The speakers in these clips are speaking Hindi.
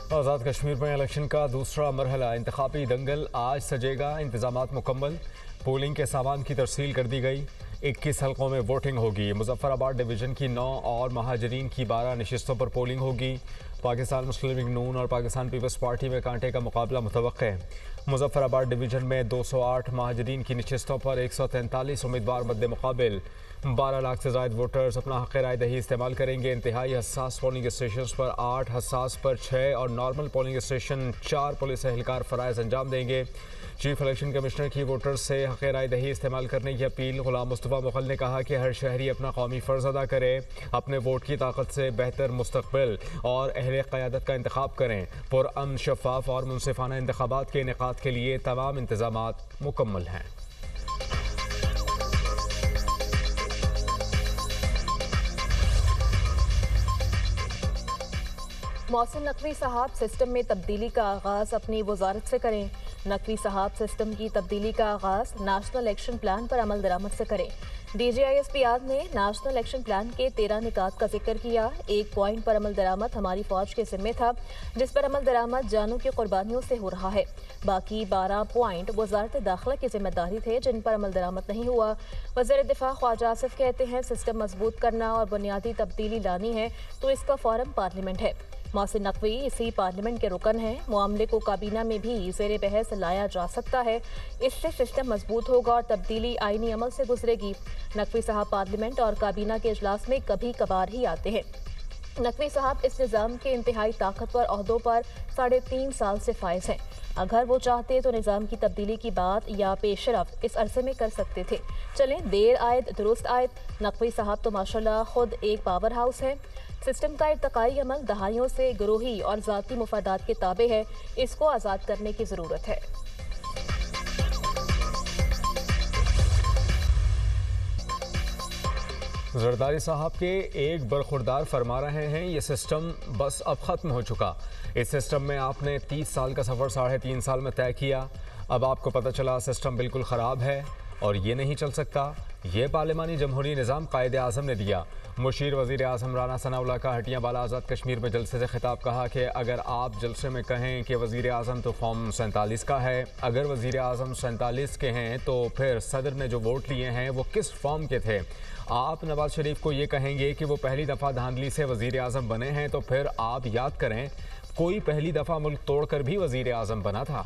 आज़ाद कश्मीर में इलेक्शन का दूसरा मरहला इंतखाबी दंगल आज सजेगा। इंतजामात मुकम्मल। पोलिंग के सामान की तरसील कर दी गई। 21 हलकों में वोटिंग होगी। मुजफ्फराबाद डिवीज़न की 9 और महाजरीन की 12 नशिस्तों पर पोलिंग होगी। पाकिस्तान मुस्लिम लीग नून और पाकिस्तान पीपल्स पार्टी में कांटे का मुकाबला मुतवक्के है। मुजफ्फराबाद डिवीज़न में 208 महाजरीन की नशिस्तों पर 143 उम्मीदवार मद्दे मुकाबिल। 12 लाख से ज़ायद वोटर्स अपना हक़ राय दही इस्तेमाल करेंगे। इंतहाई हसास पोलिंग स्टेशन पर 8, हसास पर 6 और नॉर्मल पोलिंग स्टेशन 4 पुलिस एहलकार फ़राइज़ अंजाम देंगे। चीफ इलेक्शन कमिश्नर की वोटर्स से हक़ राय दही इस्तेमाल करने की अपील। गुलाम मुस्तफ़ा मुग़ल ने कहा कि हर शहरी अपना कौमी फ़र्ज़ अदा करे, अपने वोट की ताकत से बेहतर मुस्तक़बिल और अहले क़यादत का इंतखाब करें। पुरअमन, शफ़ाफ़ और मुनसिफ़ाना इंतखाबात के इनेक़ाद के लिए तमाम इंतज़ामात मुकम्मल हैं। मोहसिन नकवी साहब सिस्टम में तब्दीली का आगाज़ अपनी वजारत से करें। नकवी साहब सिस्टम की तब्दीली का आगाज़ नेशनल एक्शन प्लान पर अमल दरामद से करें। DGISP याद ने नेशनल एक्शन प्लान के 13 निकात का जिक्र किया। एक पॉइंट पर अमल दरामद हमारी फौज के जिम्मे था, जिस पर अमल दरामद जानों की कुर्बानियों से हो रहा है। बाकी 12 पॉइंट वजारत दाखिला की जिम्मेदारी थे, जिन पर अमल दरामद नहीं हुआ। वज़ीर दिफा ख्वाजा आसिफ कहते हैं, सिस्टम मजबूत करना और बुनियादी तब्दीली लानी है तो इसका फॉरम पार्लियामेंट है। मोहसिन नकवी इसी पार्लियामेंट के रुकन हैं। मामले को काबीना में भी ज़ेर बहस लाया जा सकता है। इससे सिस्टम मजबूत होगा और तब्दीली आईनी अमल से गुजरेगी। नकवी साहब पार्लियामेंट और काबीना के इजलास में कभी कभार ही आते हैं। नकवी साहब इस निज़ाम के इंतहाई ताकतवर ओहदों पर 3.5 साल से फायज हैं। अगर वो चाहते तो निज़ाम की तब्दीली की बात या पेशरफ इस अरसे में कर सकते थे। चलें, देर आयद दुरुस्त आयद। नकवी साहब तो माशाल्लाह खुद एक पावर हाउस है। सिस्टम का इर्तकाई अमल दहाइयों से गुरूही और ज़ाती मुफादात के ताबे है। इसको आज़ाद करने की ज़रूरत है। जरदारी साहब के एक बरखुरदार फरमा रहे हैं, ये सिस्टम बस अब ख़त्म हो चुका। इस सिस्टम में आपने 30 साल का सफ़र 3.5 साल में तय किया। अब आपको पता चला सिस्टम बिल्कुल ख़राब है और ये नहीं चल सकता। ये पार्लिमानी जमहूरी निज़ाम कायद आज़म ने दिया। मुशीर वज़ीर आज़म राना सनाउल्लाह का हटियाँ बाला आज़ाद कश्मीर में जलसे से खिताब। कहा कि अगर आप जलसे में कहें कि वज़ीर आज़म तो फॉर्म 47 का है, अगर वज़ीर आज़म 47 के हैं तो फिर सदर ने जो वोट लिए हैं वो किस फॉर्म के थे। आप नवाज शरीफ को ये कहेंगे कि वो पहली दफ़ा धांधली से वज़ीर आज़म बने हैं, तो फिर आप याद करें कोई पहली दफ़ा मुल्क तोड़कर भी वज़ीर आज़म बना था।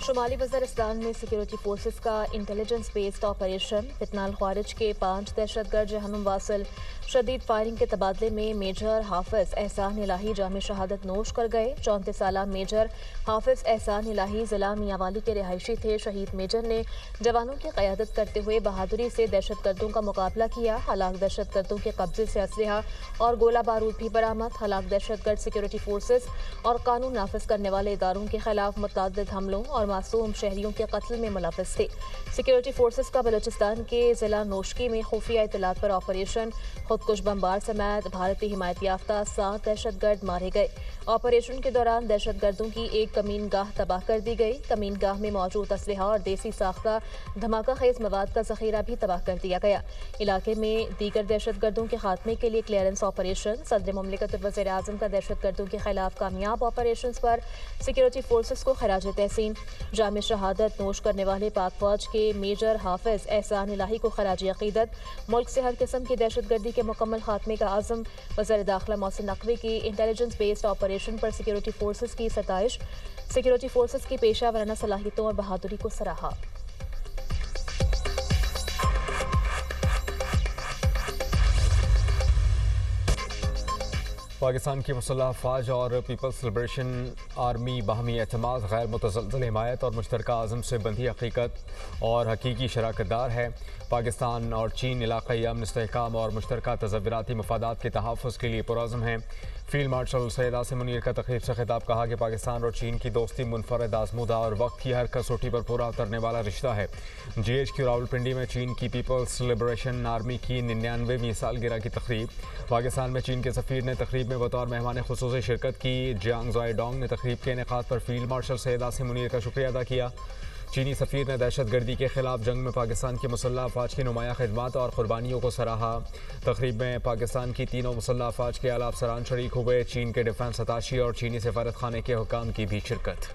शुमाली वज़ीरिस्तान में सिक्योरिटी फोर्सेस का इंटेलिजेंस बेस्ड ऑपरेशन। फितनाल ख्वारिज के 5 दहशतगर्द जहनुम वासिल शदीद फायरिंग के तबादले में मेजर हाफिज एहसान इलाही जाम शहादत नोश कर गए। 34 साला मेजर हाफिज एहसान इलाही जिला मियांवाली के रिहायशी थे। शहीद मेजर ने जवानों की क़यादत करते हुए बहादुरी से दहशतगर्दों का मुकाबला किया। हलाक दहशतगर्दों के कब्जे से असलहा और गोला बारूद भी बरामद। हलाक दहशतगर्द सिक्योरिटी फोर्सेस और कानून नाफिज करने वाले इदारों के खिलाफ मुतअद्दिद हमलों और मासूम शहरियों के कत्ल में मुलव्वस थे। सिक्योरिटी फोर्सेस का बलूचिस्तान के जिला नोशकी में खुफिया इत्तलात पर ऑपरेशन। खुदकुश बमबार समेत भारतीय हिमायत याफ्ता 7 दहशतगर्द मारे गए। ऑपरेशन के दौरान दहशतगर्दों की एक कमीन गाह तबाह कर दी गई। कमीन गाह में मौजूद असलहा और देसी साख्ता धमाका खेज मवाद का जखीरा भी तबाह कर दिया गया। इलाके में दीगर दहशतगर्दों के खात्मे के लिए क्लियरेंस ऑपरेशन। सदर मुमलिकत वज़ीर आज़म का दहशतगर्दों के खिलाफ कामयाब ऑपरेशन पर सिक्योरिटी फोर्सेस को खराज तहसीन। जाम शहादत नोश करने वाले पाक फौज के मेजर हाफिज एहसान इलाही को खराज अकीदत। मुल्क से हर किस्म की दहशतगर्दी के मुकम्मल खात्मे का आज़म। वज़ीर दाखिला मोहसिन नकवी की इंटेलिजेंस बेस्ड ऑपरेशन पर सिक्योरिटी फोर्सेस की सताइश। सिक्योरिटी फोर्सेस की पेशा वराना सलाहियतों और बहादुरी को सराहा। पाकिस्तान की मुसल्लह अफवाज और पीपल्स लिबरेशन आर्मी बाहमी एतमाद, गैर मुतज़लज़ल हिमायत और मुश्तरका आज़म से बंधी हकीकत और हकीकी शराकतदार है। पाकिस्तान और चीन इलाक़ाई अमन, इस्तेहकाम और मुश्तरका तज़व्वुराती मफादात के तहफ़्फ़ुज़ के लिए पुरअज़्म हैं। फील्ड मार्शल सैयद आसिम मुनीर का तक़रीब से खिताब। कहा कि पाकिस्तान और चीन की दोस्ती मुनफरद, आज़मूदा और वक्त की हर कसौटी पर पूरा उतरने वाला रिश्ता है। GHQ रावलपिंडी में चीन की पीपल्स लिबरेशन आर्मी की 99वीं सालगिरह की तक़रीब। पाकिस्तान में चीन के सफ़ीर ने तक़रीब में बतौर मेहमान खुसूसी शिरकत की। जियांग ज़ोई डोंग ने तक़रीब के इनेक़ाद पर फील्ड मार्शल सैयद आसिम मुनीर का शुक्रिया अदा किया। चीनी सफ़ीर ने दहशतगर्दी के खिलाफ जंग में पाकिस्तान की मुसल्लह अफवाज की नुमाया खिदमात और कुर्बानियों को सराहा। तकरीब में पाकिस्तान की तीनों मुसल्लह अफवाज के आला अफसरान शरीक हुए। चीन के डिफेंस अताशी और चीनी सफारत खाने के हुकाम की भी शिरकत।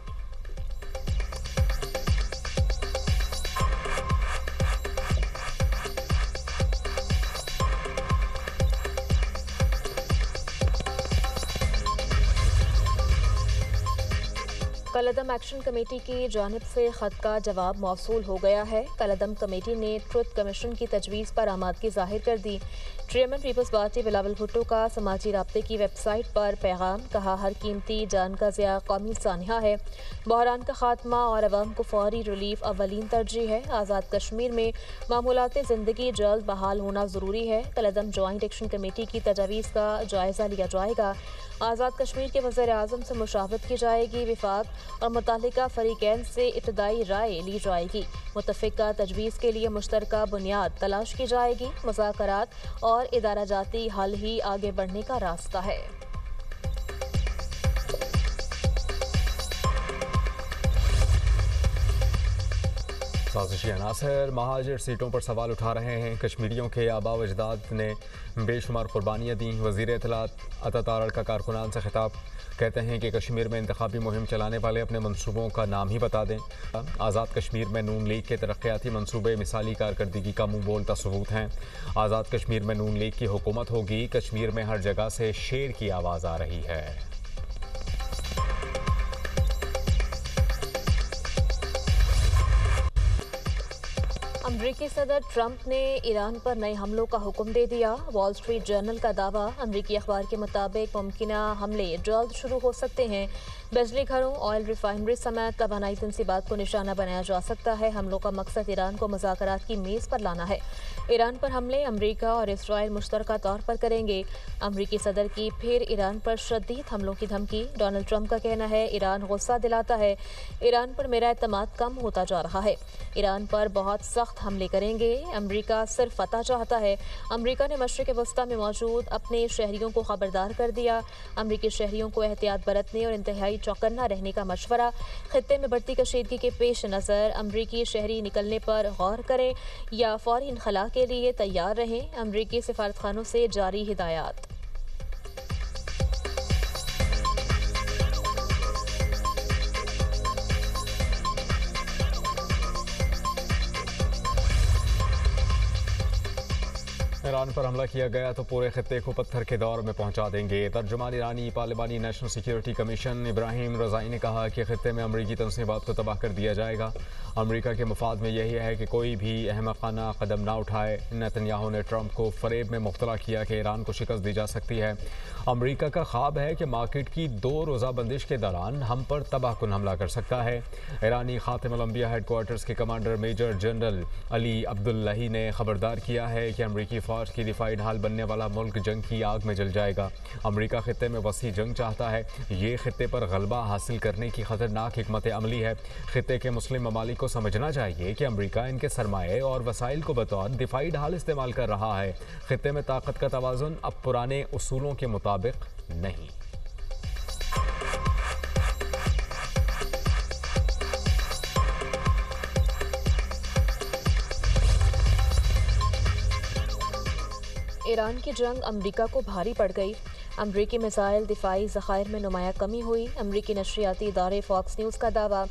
कलअदम एक्शन कमेटी की जानिब से ख़त का जवाब मौसूल हो गया है। कलअदम कमेटी ने ट्रुथ कमीशन की तजवीज़ पर आमादगी जाहिर कर दी। चेयरमैन पीपल्स पार्टी बिलावल भुट्टो का समाजी राब्ते की वेबसाइट पर पैगाम, कहा हर कीमती जान का ज़िया कौमी सानिया है। बहरान का खात्मा और अवाम को फौरी रिलीफ अवलीन तरजीह है। आज़ाद कश्मीर में मामूलात ज़िंदगी जल्द बहाल होना ज़रूरी है। कलअदम जॉइंट एक्शन कमेटी की तजावीज़ का जायज़ा लिया जाएगा। आज़ाद कश्मीर के वज़ीर आज़म से मुशावरत की जाएगी। विफाक और मुतालिका फरीकैन से इब्तदाई राय ली जाएगी। मुतफ़िका तजवीज़ के लिए मुश्तरका बुनियाद तलाश की जाएगी। मुज़ाकरात और इदारा जाती हल ही आगे बढ़ने का रास्ता है। साजिशी अनासर महाजिर सीटों पर सवाल उठा रहे हैं। कश्मीरियों के आबा व अजदाद ने बेशुमार कुर्बानियाँ दी। वज़ीर इत्तलात अता तारड़ का कारकुनान से खिताब, कहते हैं कि कश्मीर में इंतखाबी मुहिम चलाने वाले अपने मनसूबों का नाम ही बता दें। आज़ाद कश्मीर में नून लीग के तरक्याती मनसूबे मिसाली कारकर्दगी का मुँह बोलता सबूत हैं। आज़ाद कश्मीर में नून लीग की हुकूमत होगी। कश्मीर में हर जगह से शेर की आवाज़ आ रही है। अमरीकी सदर ट्रंप ने ईरान पर नए हमलों का हुक्म दे दिया। वॉल स्ट्रीट जर्नल का दावा, अमरीकी अखबार के मुताबिक मुमकिना हमले जल्द शुरू हो सकते हैं। बिजली घरों, ऑयल रिफाइनरी समेत तवानाई तंसीबात को निशाना बनाया जा सकता है। हमलों का मकसद ईरान को मुज़ाकरात की मेज़ पर लाना है। ईरान पर हमले अमरीका और इसराइल मुश्तरका तौर पर करेंगे। अमरीकी सदर की फिर ईरान पर शदीद हमलों की धमकी। डोनाल्ड ट्रंप का कहना है ईरान गुस्सा दिलाता है। ईरान पर मेरा एतमाद कम होता जा रहा है। ईरान पर बहुत सख्त हमले करेंगे। अमरीका सिर्फ फतह चाहता है। अमरीका ने मशरिक़ वस्ता में मौजूद अपने शहरियों को खबरदार कर दिया। अमरीकी शहरियों को एहतियात बरतने और इंतहाई चौकन्ना रहने का मशवरा। खित्ते में बढ़ती कशीदगी के पेश नज़र अमरीकी शहरी निकलने पर गौर करें या फौरी इनखला के लिए तैयार रहें। अमरीकी सिफारतखानों से जारी हिदायत। ईरान पर हमला किया गया तो पूरे खित्ते को पत्थर के दौर में पहुंचा देंगे। तर्जुमान ईरानी पार्लिमानी नेशनल सिक्योरिटी कमीशन इब्राहिम रज़ाई ने कहा कि खित्ते में अमरीकी तंसीबात को तबाह कर दिया जाएगा। अमरीका के मफाद में यही है कि कोई भी अहमकाना कदम ना उठाए। नेतन्याहू ने ट्रंप को फरेब में मुब्तला किया कि ईरान को शिकस्त दी जा सकती है। अमरीका का ख्वाब है कि मार्केट की 2 रोज़ा बंदिश के दौरान हम पर तबाहकुन हमला कर सकता है। ईरानी खातिमुल अंबिया हेडक्वार्टर्स के commander major general Ali Abdullahi ने खबरदार किया है कि अमरीकी फौज की दिफाई ढाल बनने वाला मुल्क जंग की आग में जल जाएगा। अमरीका खित्ते में वसी जंग चाहता है। ये खित्ते पर गलबा हासिल करने की खतरनाक हिकमत अमली है। खित्ते के मुस्लिम ममालिक को समझना चाहिए कि अमरीका इनके सरमाए और वसाइल को बतौर दिफाई ढाल इस्तेमाल कर रहा है। खित्ते में ताकत का तवाज़ुन अब पुराने उसूलों के मुताबिक नहीं। ईरान की जंग अमरीका को भारी पड़ गई। अमरीकी मिसाइल दिफाई ज़खायर में नुमाया कमी हुई। अमरीकी नशरियाती इदारे फॉक्स न्यूज़ का दावा,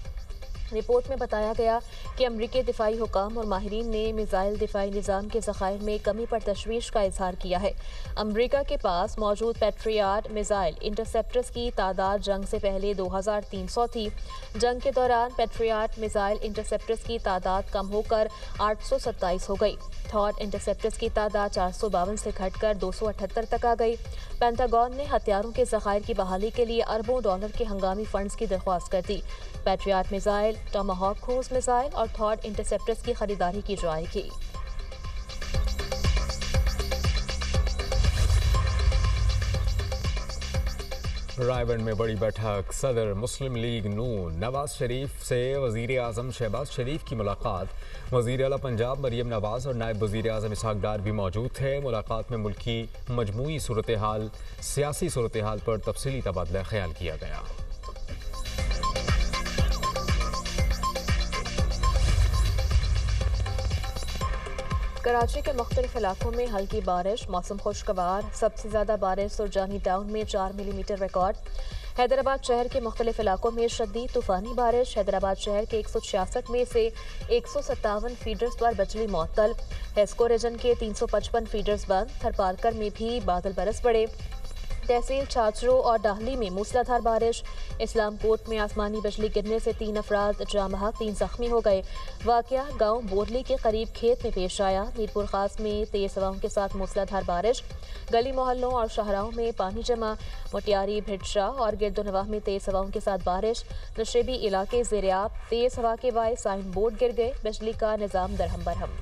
रिपोर्ट में बताया गया कि अमरीकी दिफाई हुकाम और माहिरीन ने मिसाइल दिफाई निज़ाम के ज़खायर में कमी पर तशवीश का इजहार किया है। अमरीका के पास मौजूद पैट्रियाट मिसाइल इंटरसेप्टर्स की तादाद जंग से पहले 2300 थी। जंग के दौरान पैट्रियाट मिसाइल इंटरसेप्टर्स की तादाद कम होकर 827 हो गई। थॉट इंटरसेप्टर्स की तादाद 452 से घटकर 278 तक आ गई। पेंटागन ने हथियारों के ज़खायर की बहाली के लिए अरबों डॉलर के हंगामी फंड्स की दरख्वास्त कर दी। Patriot missile, Tomahawk cruise missile और थॉट इंटरसेप्टर्स की खरीदारी की जाएगी। रायबंद में बड़ी बैठक। सदर मुस्लिम लीग नून नवाज शरीफ से वज़ीर आज़म शहबाज शरीफ की मुलाकात। वज़ीर आला पंजाब मरीम नवाज और नायब वज़ीर आज़म इसहाक डार भी मौजूद थे। मुलाकात में मुल्क की मजमूई सूरत हाल, सियासी सूरत हाल पर तफसीली तबादला ख्याल किया गया। कराची के मुख्तलिफ इलाकों में हल्की बारिश, मौसम खुशगवार। सबसे ज़्यादा बारिश सुरजानी टाउन में 4 मिलीमीटर रिकॉर्ड। हैदराबाद शहर के मुख्तलिफ इलाकों में शदीद तूफ़ानी बारिश। हैदराबाद शहर के 166 में से 157 फीडर्स पर बिजली मुअत्तल। हेस्को रीजन के 355 फीडर्स बंद। थरपारकर में भी बादल बरस पड़े। तहसील छाछरो और डाहली में मूसलाधार बारिश। इस्लामकोट में आसमानी बिजली गिरने से 3 अफराद जाँ बहक, 3 जख्मी हो गए। वाकया गांव बोरली के करीब खेत में पेश आया। मीरपुर खास में तेज हवाओं के साथ मूसलाधार बारिश। गली मोहल्लों और शाहराहों में पानी जमा। मोटियारी, भिटशाह और गिरदोनवाह में तेज हवाओं के साथ बारिश। नशेबी इलाके ज़ेरियाब। तेज हवा के बायस साइन बोर्ड गिर गए। बिजली का निज़ाम दरहम बरहम।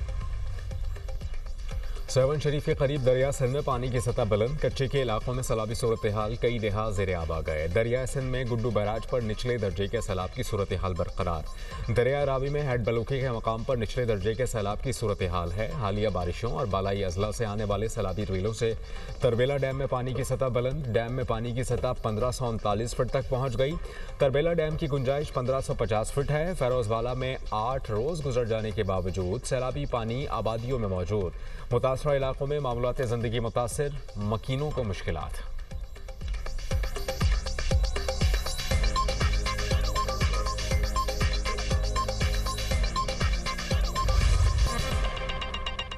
सेवन शरीफ के करीब दरिया सिंध में पानी की सतह बुलंद। कच्चे के इलाकों में सैलाबी सूरत हाल, कई देहा ज़ेर-ए-आब आ गए। दरिया सिंध में गुड्डू बैराज पर निचले दर्जे के सैलाब की सूरत हाल बरकरार। दरिया रावी में हेड बलूकी के मकाम पर निचले दर्जे के सैलाब की सूरत हाल है। हालिया बारिशों और बालाई अजला से आने वाले सैलाबी रेलों से तरबेला डैम में पानी की सतह बुलंद। डैम में पानी की सतह 1539 फुट तक पहुँच गई। तरबेला डैम की गुंजाइश 1550 फुट है। फैरोजवाला में 8 रोज़ गुजर जाने के बावजूद सैलाबी पानी आबादियों में मौजूद। मुतासरा इलाकों में मामलात ज़िंदगी मुतासर, मकीनों को मुश्किलात।